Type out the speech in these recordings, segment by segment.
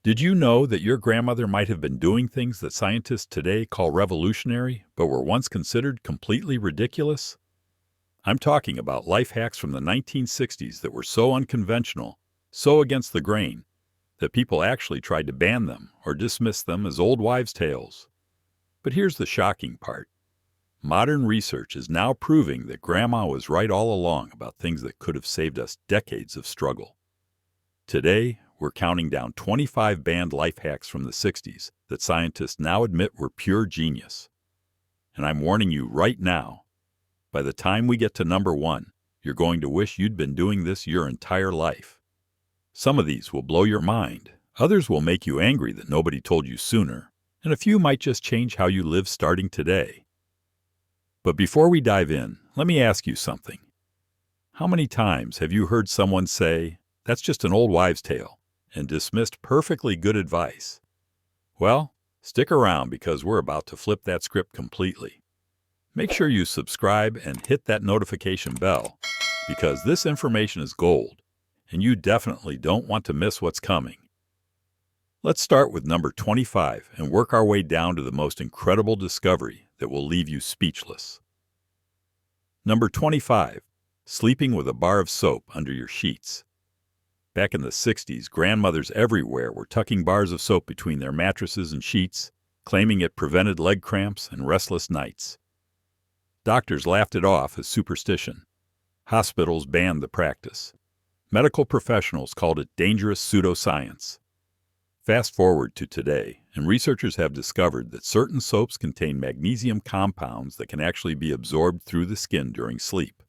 Did you know that your grandmother might have been doing things that scientists today call revolutionary, but were once considered completely ridiculous? I'm talking about life hacks from the 1960s that were so unconventional, so against the grain, that people actually tried to ban them or dismiss them as old wives' tales. But here's the shocking part. Modern research is now proving that Grandma was right all along about things that could have saved us decades of struggle. Today, we're counting down 25 banned life hacks from the 60s that scientists now admit were pure genius. And I'm warning you right now, by the time we get to number 1, you're going to wish you'd been doing this your entire life. Some of these will blow your mind, others will make you angry that nobody told you sooner, and a few might just change how you live starting today. But before we dive in, let me ask you something. How many times have you heard someone say, "That's just an old wives' tale," and dismissed perfectly good advice? Well, stick around because we're about to flip that script completely. Make sure you subscribe and hit that notification bell because this information is gold, and you definitely don't want to miss what's coming. Let's start with number 25 and work our way down to the most incredible discovery that will leave you speechless. Number 25, sleeping with a bar of soap under your sheets. Back in the 60s, grandmothers everywhere were tucking bars of soap between their mattresses and sheets, claiming it prevented leg cramps and restless nights. Doctors laughed it off as superstition. Hospitals banned the practice. Medical professionals called it dangerous pseudoscience. Fast forward to today, and researchers have discovered that certain soaps contain magnesium compounds that can actually be absorbed through the skin during sleep.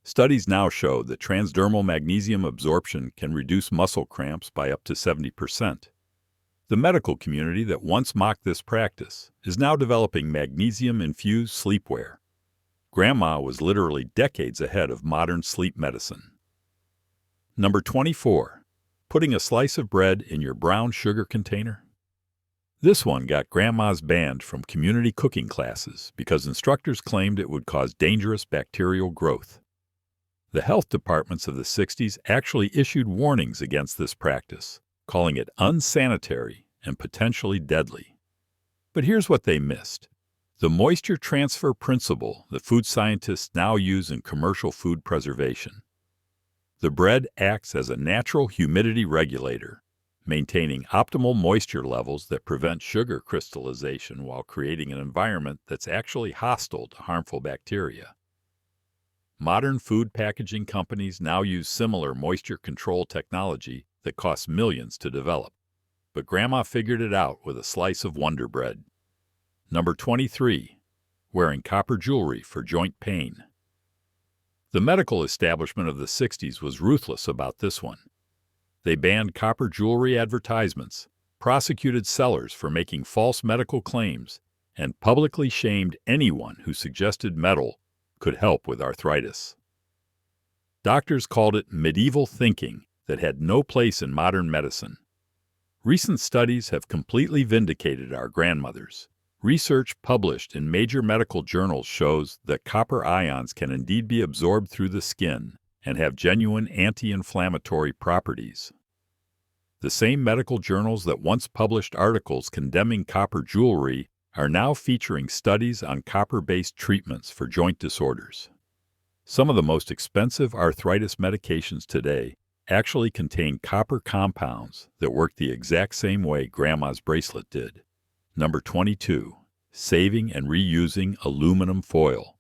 Studies now show that transdermal magnesium absorption can reduce muscle cramps by up to 70%. The medical community that once mocked this practice is now developing magnesium-infused sleepwear. Grandma was literally decades ahead of modern sleep medicine. Number 24. Putting a slice of bread in your brown sugar container. This one got grandmas banned from community cooking classes because instructors claimed it would cause dangerous bacterial growth. The health departments of the 60s actually issued warnings against this practice, calling it unsanitary and potentially deadly. But here's what they missed. The moisture transfer principle that food scientists now use in commercial food preservation. The bread acts as a natural humidity regulator, maintaining optimal moisture levels that prevent sugar crystallization while creating an environment that's actually hostile to harmful bacteria. Modern food packaging companies now use similar moisture control technology that costs millions to develop. But Grandma figured it out with a slice of Wonder Bread. Number 23. Wearing copper jewelry for joint pain. The medical establishment of the 60s was ruthless about this one. They banned copper jewelry advertisements, prosecuted sellers for making false medical claims, and publicly shamed anyone who suggested metal could help with arthritis. Doctors called it medieval thinking that had no place in modern medicine. Recent studies have completely vindicated our grandmothers. Research published in major medical journals shows that copper ions can indeed be absorbed through the skin and have genuine anti-inflammatory properties. The same medical journals that once published articles condemning copper jewelry are now featuring studies on copper-based treatments for joint disorders. Some of the most expensive arthritis medications today actually contain copper compounds that work the exact same way Grandma's bracelet did. Number 22. Saving and reusing aluminum foil.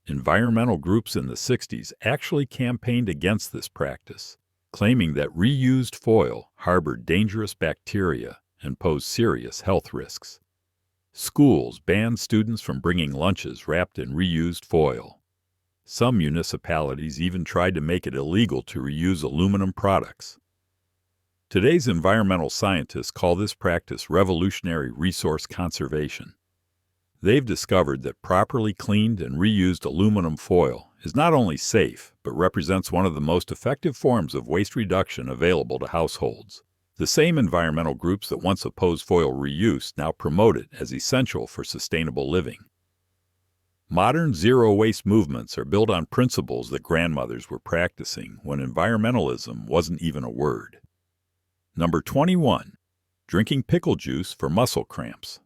Environmental groups in the 60s actually campaigned against this practice, claiming that reused foil harbored dangerous bacteria and posed serious health risks. Schools banned students from bringing lunches wrapped in reused foil. Some municipalities even tried to make it illegal to reuse aluminum products. Today's environmental scientists call this practice revolutionary resource conservation. They've discovered that properly cleaned and reused aluminum foil is not only safe, but represents one of the most effective forms of waste reduction available to households. The same environmental groups that once opposed foil reuse now promote it as essential for sustainable living. Modern zero-waste movements are built on principles that grandmothers were practicing when environmentalism wasn't even a word. Number 21. drinking pickle juice for muscle cramps.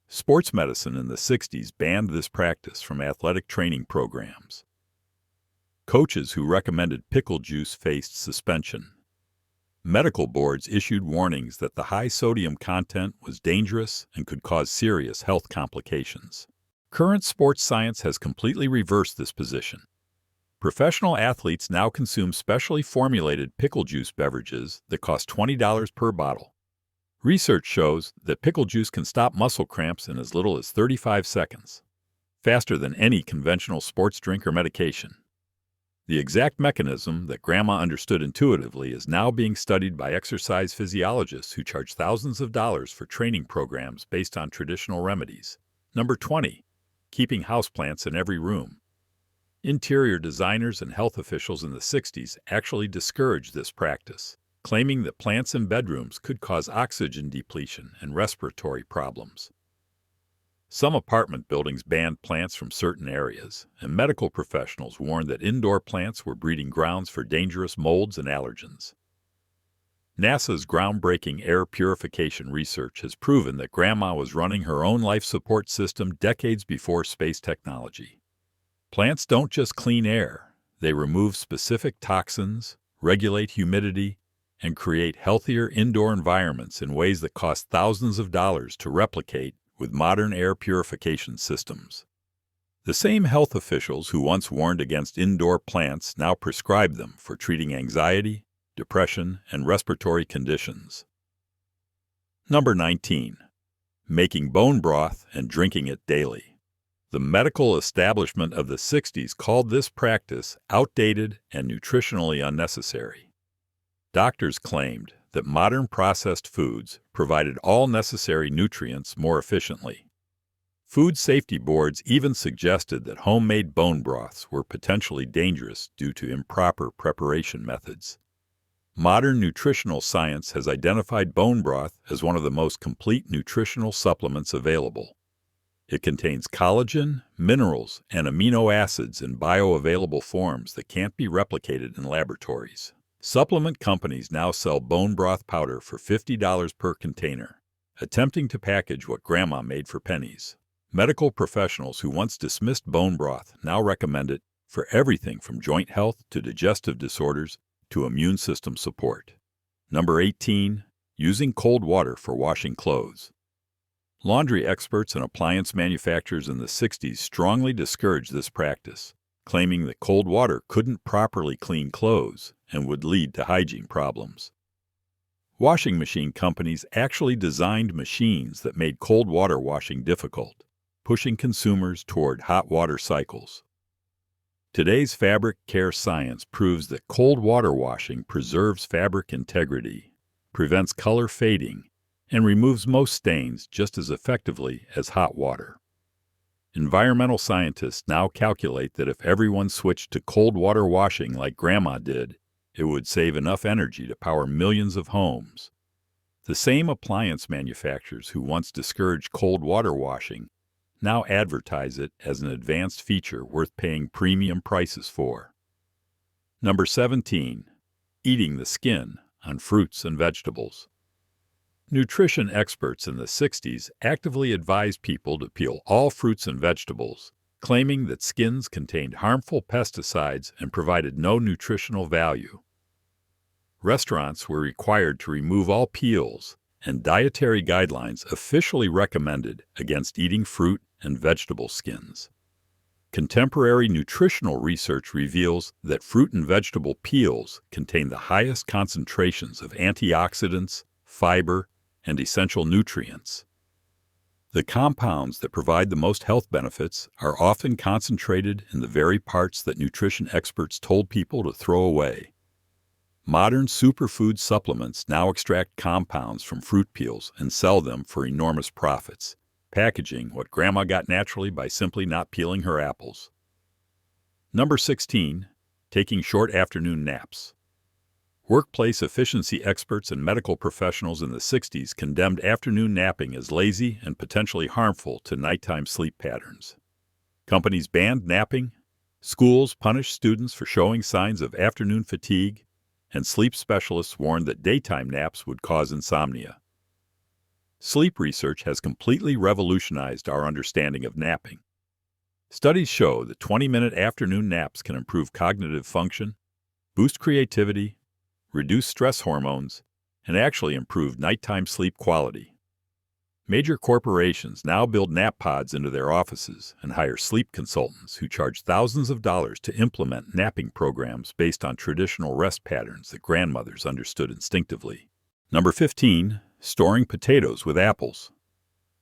Sports medicine in the 60s banned this practice from athletic training programs. Coaches who recommended pickle juice faced suspension. Medical boards issued warnings that the high sodium content was dangerous and could cause serious health complications. Current sports science has completely reversed this position. Professional athletes now consume specially formulated pickle juice beverages that cost $20 per bottle. Research shows that pickle juice can stop muscle cramps in as little as 35 seconds, faster than any conventional sports drink or medication. The exact mechanism that Grandma understood intuitively is now being studied by exercise physiologists who charge thousands of dollars for training programs based on traditional remedies. Number 20. Keeping houseplants in every room. Interior designers and health officials in the 60s actually discouraged this practice, claiming that plants in bedrooms could cause oxygen depletion and respiratory problems. Some apartment buildings banned plants from certain areas, and medical professionals warned that indoor plants were breeding grounds for dangerous molds and allergens. NASA's groundbreaking air purification research has proven that Grandma was running her own life support system decades before space technology. Plants don't just clean air, they remove specific toxins, regulate humidity, and create healthier indoor environments in ways that cost thousands of dollars to replicate with modern air purification systems. The same health officials who once warned against indoor plants now prescribe them for treating anxiety, depression, and respiratory conditions. Number 19. Making bone broth and drinking it daily. The medical establishment of the 60s called this practice outdated and nutritionally unnecessary. Doctors claimed that modern processed foods provided all necessary nutrients more efficiently. Food safety boards even suggested that homemade bone broths were potentially dangerous due to improper preparation methods. Modern nutritional science has identified bone broth as one of the most complete nutritional supplements available. It contains collagen, minerals, and amino acids in bioavailable forms that can't be replicated in laboratories. Supplement companies now sell bone broth powder for $50 per container, attempting to package what Grandma made for pennies. Medical professionals who once dismissed bone broth now recommend it for everything from joint health to digestive disorders to immune system support. Number 18. Using cold water for washing clothes. Laundry experts and appliance manufacturers in the 60s strongly discouraged this practice, claiming that cold water couldn't properly clean clothes and would lead to hygiene problems. Washing machine companies actually designed machines that made cold water washing difficult, pushing consumers toward hot water cycles. Today's fabric care science proves that cold water washing preserves fabric integrity, prevents color fading, and removes most stains just as effectively as hot water. Environmental scientists now calculate that if everyone switched to cold water washing like Grandma did, it would save enough energy to power millions of homes. The same appliance manufacturers who once discouraged cold water washing now advertise it as an advanced feature worth paying premium prices for. Number 17. Eating the skin on fruits and vegetables. Nutrition experts in the 60s actively advised people to peel all fruits and vegetables, claiming that skins contained harmful pesticides and provided no nutritional value. Restaurants were required to remove all peels, and dietary guidelines officially recommended against eating fruit and vegetable skins. Contemporary nutritional research reveals that fruit and vegetable peels contain the highest concentrations of antioxidants, fiber, and essential nutrients. The compounds that provide the most health benefits are often concentrated in the very parts that nutrition experts told people to throw away. Modern superfood supplements now extract compounds from fruit peels and sell them for enormous profits, packaging what Grandma got naturally by simply not peeling her apples. Number 16. Taking short afternoon naps. Workplace efficiency experts and medical professionals in the 60s condemned afternoon napping as lazy and potentially harmful to nighttime sleep patterns. Companies banned napping, schools punished students for showing signs of afternoon fatigue, and sleep specialists warned that daytime naps would cause insomnia. Sleep research has completely revolutionized our understanding of napping. Studies show that 20-minute afternoon naps can improve cognitive function, boost creativity, reduce stress hormones, and actually improve nighttime sleep quality. Major corporations now build nap pods into their offices and hire sleep consultants who charge thousands of dollars to implement napping programs based on traditional rest patterns that grandmothers understood instinctively. Number 15. Storing potatoes with apples.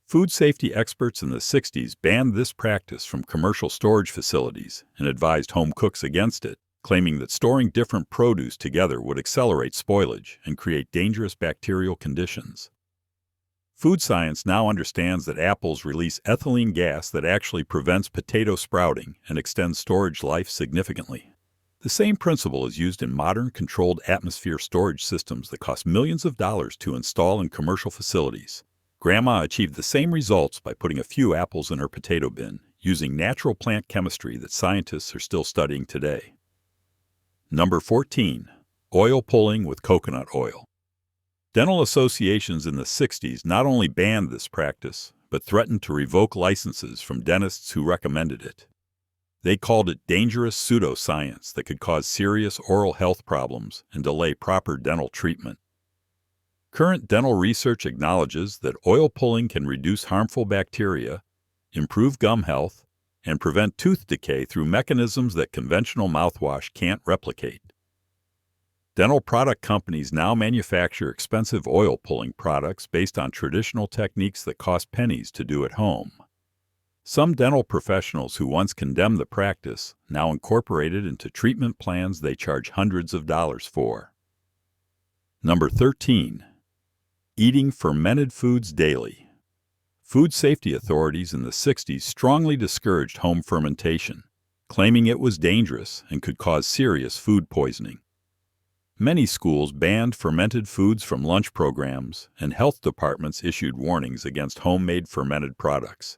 Food safety experts in the 60s banned this practice from commercial storage facilities and advised home cooks against it, claiming that storing different produce together would accelerate spoilage and create dangerous bacterial conditions. Food science now understands that apples release ethylene gas that actually prevents potato sprouting and extends storage life significantly. The same principle is used in modern controlled atmosphere storage systems that cost millions of dollars to install in commercial facilities. Grandma achieved the same results by putting a few apples in her potato bin, using natural plant chemistry that scientists are still studying today. Number 14. Oil pulling with coconut oil. Dental associations in the 60s not only banned this practice, but threatened to revoke licenses from dentists who recommended it. They called it dangerous pseudoscience that could cause serious oral health problems and delay proper dental treatment. Current dental research acknowledges that oil pulling can reduce harmful bacteria, improve gum health, and prevent tooth decay through mechanisms that conventional mouthwash can't replicate. Dental product companies now manufacture expensive oil pulling products based on traditional techniques that cost pennies to do at home. Some dental professionals who once condemned the practice now incorporate it into treatment plans they charge hundreds of dollars for. Number 13. Eating fermented foods daily. Food safety authorities in the 60s strongly discouraged home fermentation, claiming it was dangerous and could cause serious food poisoning. Many schools banned fermented foods from lunch programs, and health departments issued warnings against homemade fermented products.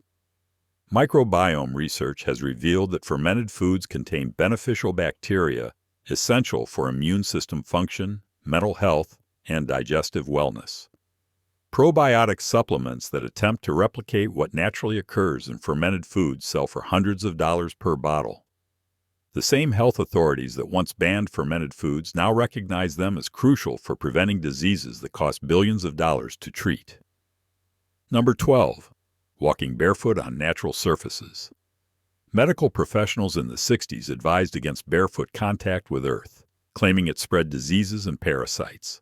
Microbiome research has revealed that fermented foods contain beneficial bacteria essential for immune system function, mental health, and digestive wellness. Probiotic supplements that attempt to replicate what naturally occurs in fermented foods sell for hundreds of dollars per bottle. The same health authorities that once banned fermented foods now recognize them as crucial for preventing diseases that cost billions of dollars to treat. Number 12. Walking barefoot on natural surfaces. Medical professionals in the 60s advised against barefoot contact with earth, claiming it spread diseases and parasites.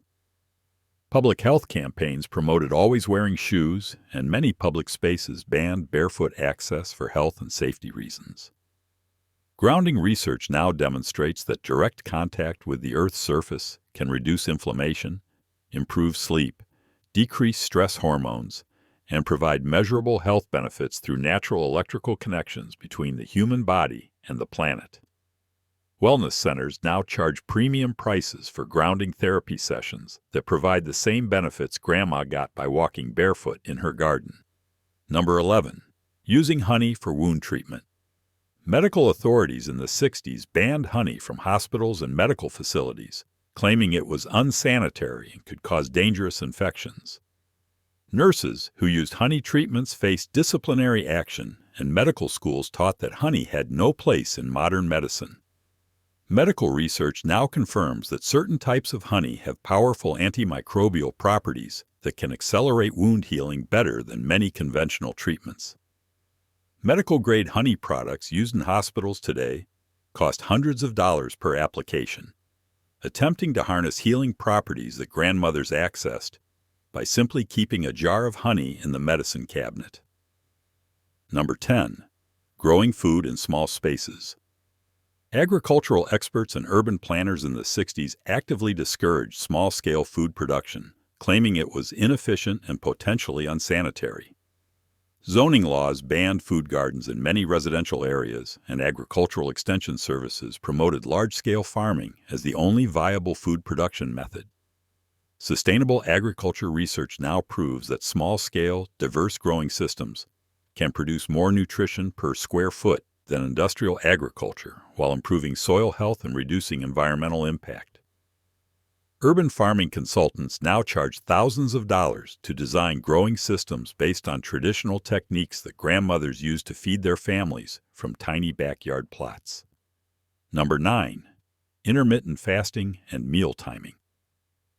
Public health campaigns promoted always wearing shoes, and many public spaces banned barefoot access for health and safety reasons. Grounding research now demonstrates that direct contact with the Earth's surface can reduce inflammation, improve sleep, decrease stress hormones, and provide measurable health benefits through natural electrical connections between the human body and the planet. Wellness centers now charge premium prices for grounding therapy sessions that provide the same benefits Grandma got by walking barefoot in her garden. Number 11. Using honey for wound treatment. Medical authorities in the 60s banned honey from hospitals and medical facilities, claiming it was unsanitary and could cause dangerous infections. Nurses who used honey treatments faced disciplinary action, and medical schools taught that honey had no place in modern medicine. Medical research now confirms that certain types of honey have powerful antimicrobial properties that can accelerate wound healing better than many conventional treatments. Medical-grade honey products used in hospitals today cost hundreds of dollars per application, attempting to harness healing properties that grandmothers accessed by simply keeping a jar of honey in the medicine cabinet. Number 10. Growing food in small spaces. Agricultural experts and urban planners in the 60s actively discouraged small-scale food production, claiming it was inefficient and potentially unsanitary. Zoning laws banned food gardens in many residential areas, and agricultural extension services promoted large-scale farming as the only viable food production method. Sustainable agriculture research now proves that small-scale, diverse growing systems can produce more nutrition per square foot than industrial agriculture while improving soil health and reducing environmental impact. Urban farming consultants now charge thousands of dollars to design growing systems based on traditional techniques that grandmothers used to feed their families from tiny backyard plots. Number 9. Intermittent fasting and meal timing.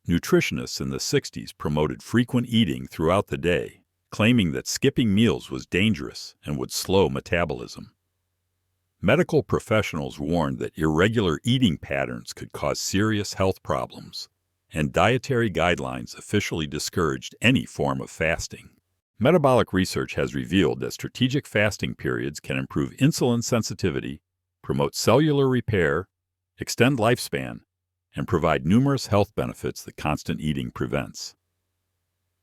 Nutritionists in the 60s promoted frequent eating throughout the day, claiming that skipping meals was dangerous and would slow metabolism. Medical professionals warned that irregular eating patterns could cause serious health problems, and dietary guidelines officially discouraged any form of fasting. Metabolic research has revealed that strategic fasting periods can improve insulin sensitivity, promote cellular repair, extend lifespan, and provide numerous health benefits that constant eating prevents.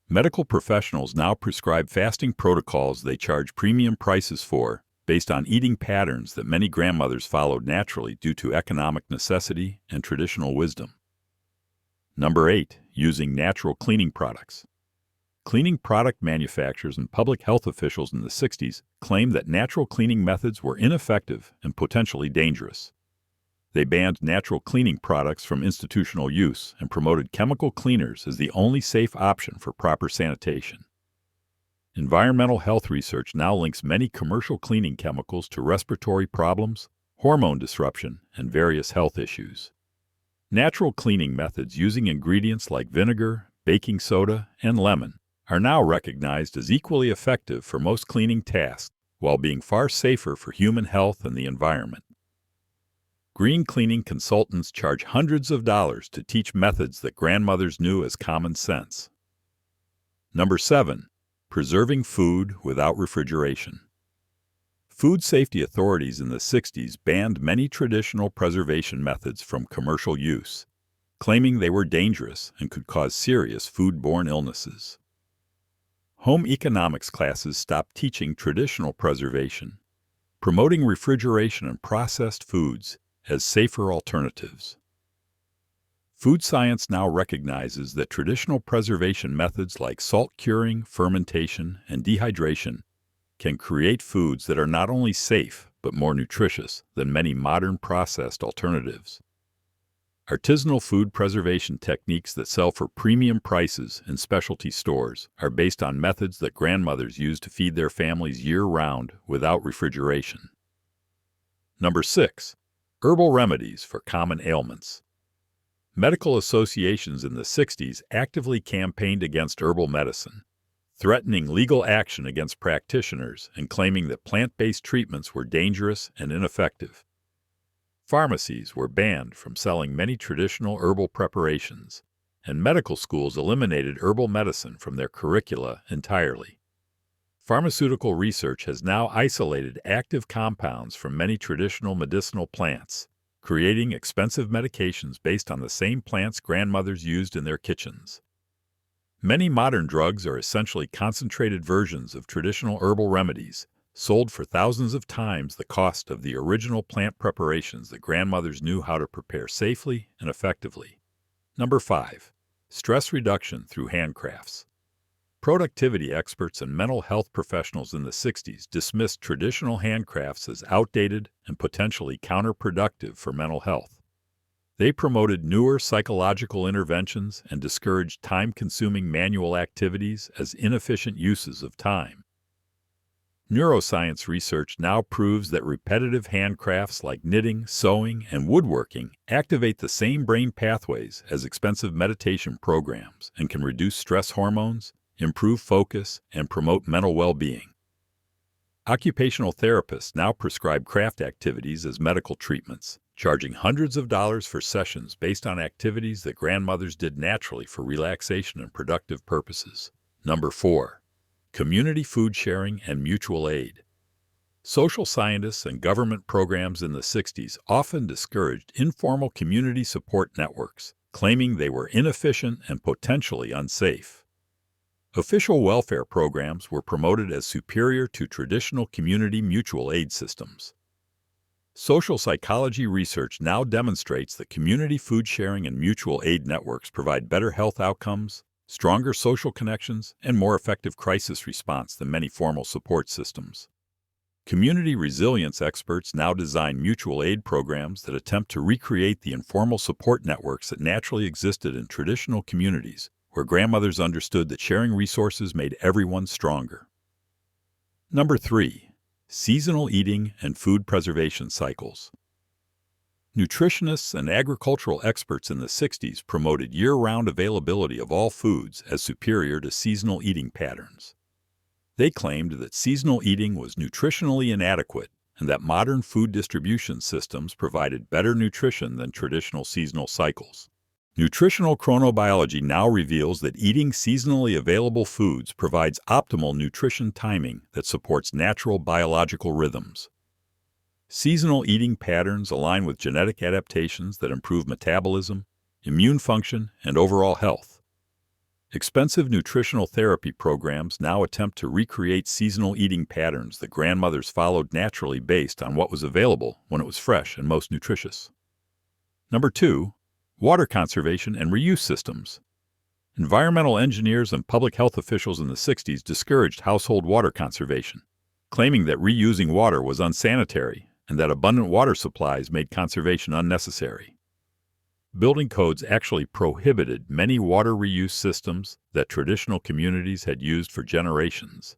Medical professionals now prescribe fasting protocols they charge premium prices for, based on eating patterns that many grandmothers followed naturally due to economic necessity and traditional wisdom. Number 8. Using natural cleaning products. Cleaning product manufacturers and public health officials in the 60s claimed that natural cleaning methods were ineffective and potentially dangerous. They banned natural cleaning products from institutional use and promoted chemical cleaners as the only safe option for proper sanitation. Environmental health research now links many commercial cleaning chemicals to respiratory problems, hormone disruption, and various health issues. Natural cleaning methods using ingredients like vinegar, baking soda, and lemon are now recognized as equally effective for most cleaning tasks, while being far safer for human health and the environment. Green cleaning consultants charge hundreds of dollars to teach methods that grandmothers knew as common sense. Number 7. Preserving food without refrigeration. Food safety authorities in the 60s banned many traditional preservation methods from commercial use, claiming they were dangerous and could cause serious foodborne illnesses. Home economics classes stopped teaching traditional preservation, promoting refrigeration and processed foods as safer alternatives. Food science now recognizes that traditional preservation methods like salt curing, fermentation, and dehydration can create foods that are not only safe but more nutritious than many modern processed alternatives. Artisanal food preservation techniques that sell for premium prices in specialty stores are based on methods that grandmothers used to feed their families year-round without refrigeration. Number 6. Herbal remedies for common ailments. Medical associations in the 60s actively campaigned against herbal medicine, threatening legal action against practitioners and claiming that plant-based treatments were dangerous and ineffective. Pharmacies were banned from selling many traditional herbal preparations, and medical schools eliminated herbal medicine from their curricula entirely. Pharmaceutical research has now isolated active compounds from many traditional medicinal plants, creating expensive medications based on the same plants grandmothers used in their kitchens. Many modern drugs are essentially concentrated versions of traditional herbal remedies, sold for thousands of times the cost of the original plant preparations that grandmothers knew how to prepare safely and effectively. Number 5. Stress reduction through handcrafts. Productivity experts and mental health professionals in the 60s dismissed traditional handcrafts as outdated and potentially counterproductive for mental health. They promoted newer psychological interventions and discouraged time-consuming manual activities as inefficient uses of time. Neuroscience research now proves that repetitive handcrafts like knitting, sewing, and woodworking activate the same brain pathways as expensive meditation programs and can reduce stress hormones, improve focus, and promote mental well-being. Occupational therapists now prescribe craft activities as medical treatments, charging hundreds of dollars for sessions based on activities that grandmothers did naturally for relaxation and productive purposes. Number 4. Community food sharing and mutual aid. Social scientists and government programs in the 60s often discouraged informal community support networks, claiming they were inefficient and potentially unsafe. Official welfare programs were promoted as superior to traditional community mutual aid systems. Social psychology research now demonstrates that community food sharing and mutual aid networks provide better health outcomes, stronger social connections, and more effective crisis response than many formal support systems. Community resilience experts now design mutual aid programs that attempt to recreate the informal support networks that naturally existed in traditional communities, where grandmothers understood that sharing resources made everyone stronger. Number 3. Seasonal eating and food preservation cycles. Nutritionists and agricultural experts in the 60s promoted year-round availability of all foods as superior to seasonal eating patterns. They claimed that seasonal eating was nutritionally inadequate and that modern food distribution systems provided better nutrition than traditional seasonal cycles. Nutritional chronobiology now reveals that eating seasonally available foods provides optimal nutrition timing that supports natural biological rhythms. Seasonal eating patterns align with genetic adaptations that improve metabolism, immune function, and overall health. Expensive nutritional therapy programs now attempt to recreate seasonal eating patterns that grandmothers followed naturally based on what was available when it was fresh and most nutritious. Number 2. Water conservation and reuse systems. Environmental engineers and public health officials in the 60s discouraged household water conservation, claiming that reusing water was unsanitary and that abundant water supplies made conservation unnecessary. Building codes actually prohibited many water reuse systems that traditional communities had used for generations.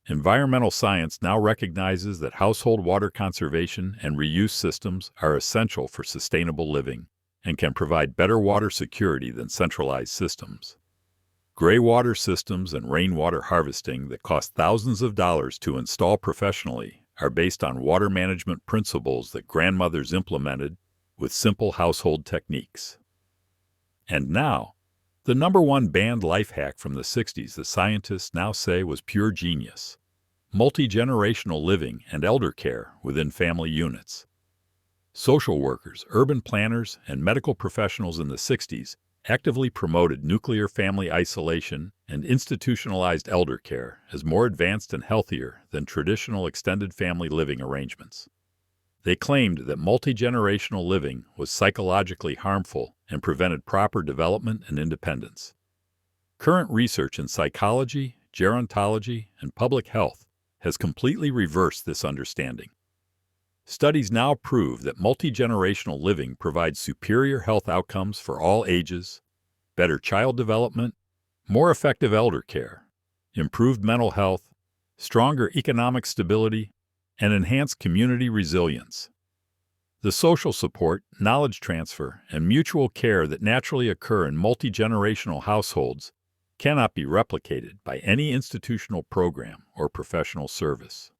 Environmental science now recognizes that household water conservation and reuse systems are essential for sustainable living and can provide better water security than centralized systems. Gray water systems and rainwater harvesting that cost thousands of dollars to install professionally are based on water management principles that grandmothers implemented with simple household techniques. And now, the number one banned life hack from the 60s that scientists now say was pure genius: multi-generational living and elder care within family units. Social workers, urban planners, and medical professionals in the 60s actively promoted nuclear family isolation and institutionalized elder care as more advanced and healthier than traditional extended family living arrangements. They claimed that multi-generational living was psychologically harmful and prevented proper development and independence. Current research in psychology, gerontology, and public health has completely reversed this understanding. Studies now prove that multi-generational living provides superior health outcomes for all ages, better child development, more effective elder care, improved mental health, stronger economic stability, and enhanced community resilience. The social support, knowledge transfer, and mutual care that naturally occur in multi-generational households cannot be replicated by any institutional program or professional service.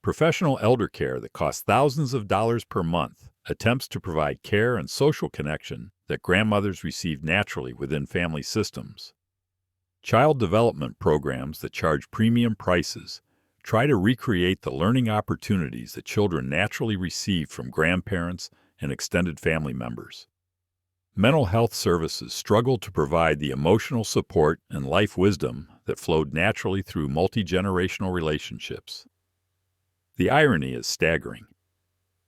Professional elder care that costs thousands of dollars per month attempts to provide care and social connection that grandmothers receive naturally within family systems. Child development programs that charge premium prices try to recreate the learning opportunities that children naturally receive from grandparents and extended family members. Mental health services struggle to provide the emotional support and life wisdom that flowed naturally through multi-generational relationships. The irony is staggering.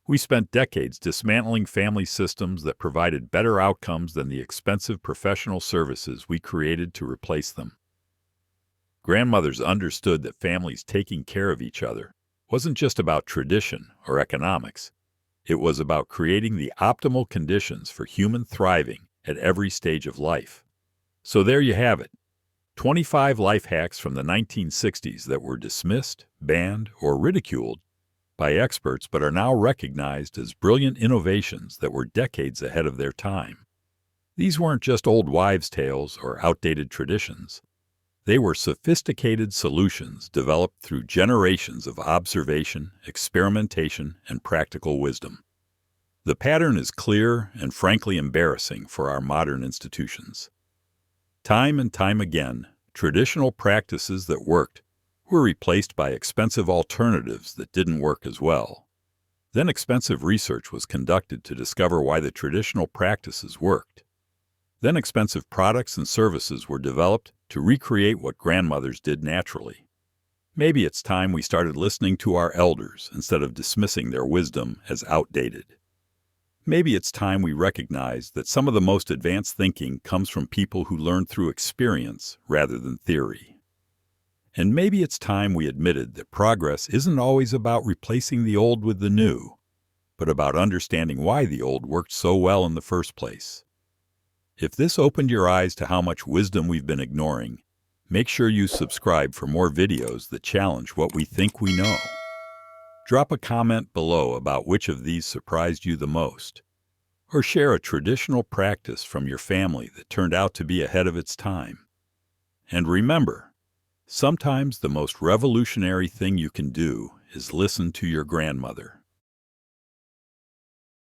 We spent decades dismantling family systems that provided better outcomes than the expensive professional services we created to replace them. Grandmothers understood that families taking care of each other wasn't just about tradition or economics. It was about creating the optimal conditions for human thriving at every stage of life. So there you have it. 25 life hacks from the 1960s that were dismissed, banned, or ridiculed by experts but are now recognized as brilliant innovations that were decades ahead of their time. These weren't just old wives' tales or outdated traditions. They were sophisticated solutions developed through generations of observation, experimentation, and practical wisdom. The pattern is clear and frankly embarrassing for our modern institutions. Time and time again, traditional practices that worked were replaced by expensive alternatives that didn't work as well. Then expensive research was conducted to discover why the traditional practices worked. Then expensive products and services were developed to recreate what grandmothers did naturally. Maybe it's time we started listening to our elders instead of dismissing their wisdom as outdated. Maybe it's time we recognize that some of the most advanced thinking comes from people who learn through experience rather than theory. And maybe it's time we admitted that progress isn't always about replacing the old with the new, but about understanding why the old worked so well in the first place. If this opened your eyes to how much wisdom we've been ignoring, make sure you subscribe for more videos that challenge what we think we know. Drop a comment below about which of these surprised you the most, or share a traditional practice from your family that turned out to be ahead of its time. And remember, sometimes the most revolutionary thing you can do is listen to your grandmother.